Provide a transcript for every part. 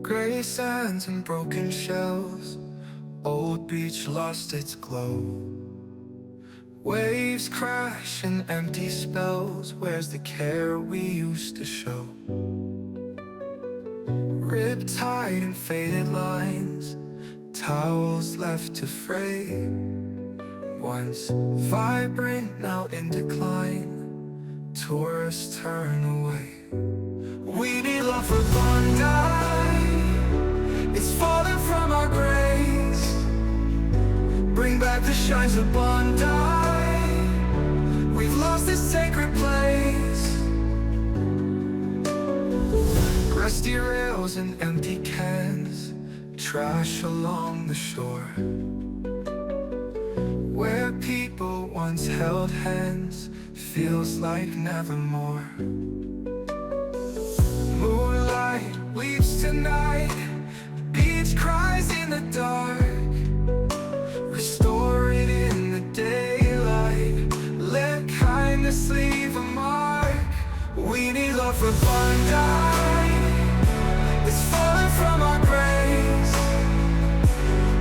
Gray sands and broken shells, old beach lost its glow. Waves crash and empty spells, where's the care we used to show? Riptide and faded lines, towels left to fray. Once vibrant, now in decline, tourists turn away. We need love for Bondi, it's falling from our grace. Bring back the shines of Bondi, we've lost this sacred place. Rusty rails and empty cans, trash along the shore, where people once held hands, feels like nevermore. Moonlight weeps tonight, beach cries in the dark. Restore it in the daylight, let kindness leave a mark. We need love for Bondi, it's falling from our grace.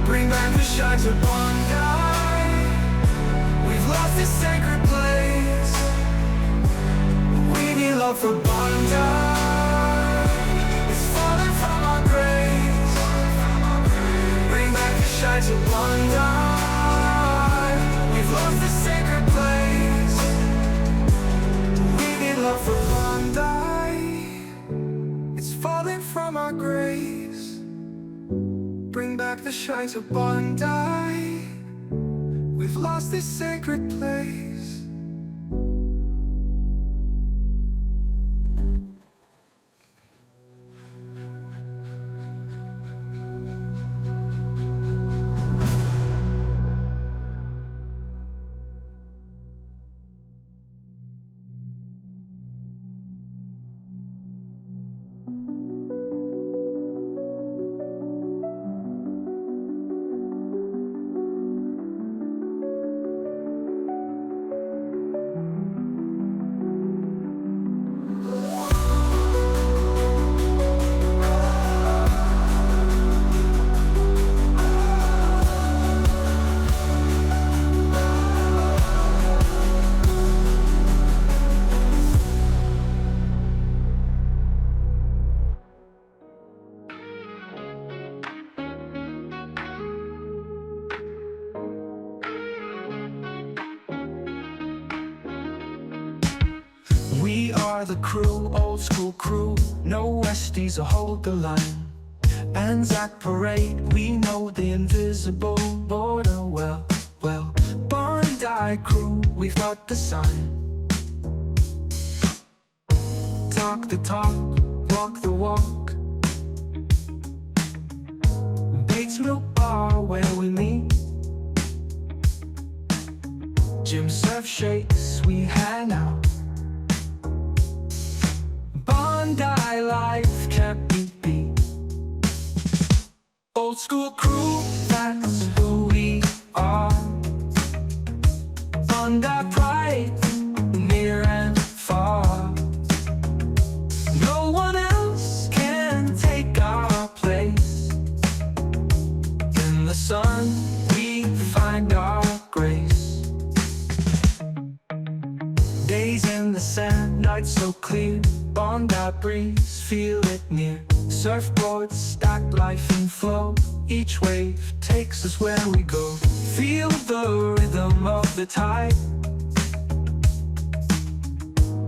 Bring back the shines of Bondi, we've lost this sacred place. We need love for Bondi, shines of Bondi, we've lost this sacred place. We need love for Bondi, it's falling from our grace. Bring back the shines of Bondi, we've lost this sacred place. We are the crew, old school crew, no Westies or hold the line. Anzac Parade, we know the invisible border well. Bondi crew, we've got the sign. Talk the talk, walk the walk. Bates Milk Bar where we meet. Gym surf shakes, we hang out. Bondi life can't be beat. Old school crew, that's who we are. Bondi pride, near and far. No one else can take our place. In the sun, we find our grace. Days in the sand, nights so clear. Bondi breeze, feel it near. Surfboards stack life in flow. Each wave takes us where we go. Feel the rhythm of the tide.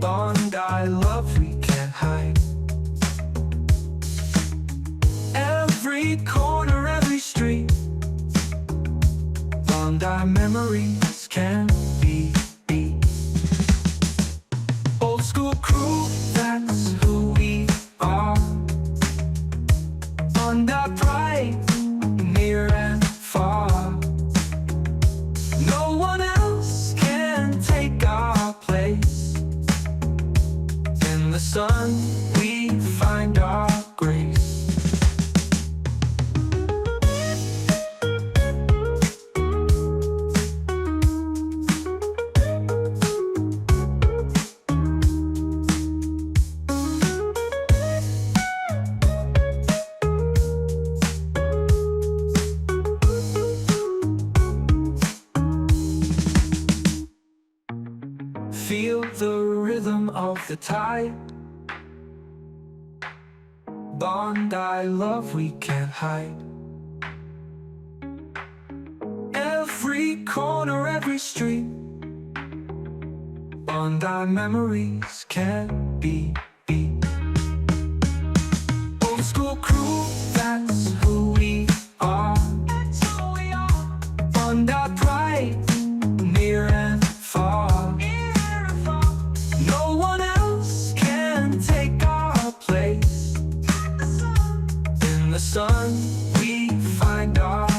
Bondi love we can't hide. Every corner, every street. Bondi memories can't be beat. Old school crew, that's who we are. Bondi pride, near and far. No one else can take our place. In the sun, we find our grace. of the tide. Bondi love we can't hide. Every corner, every street, Bondi memories can't be beat. Old school crew, that's who we are. Bondi pride, near and far. No one else can take our place. In the sun we find our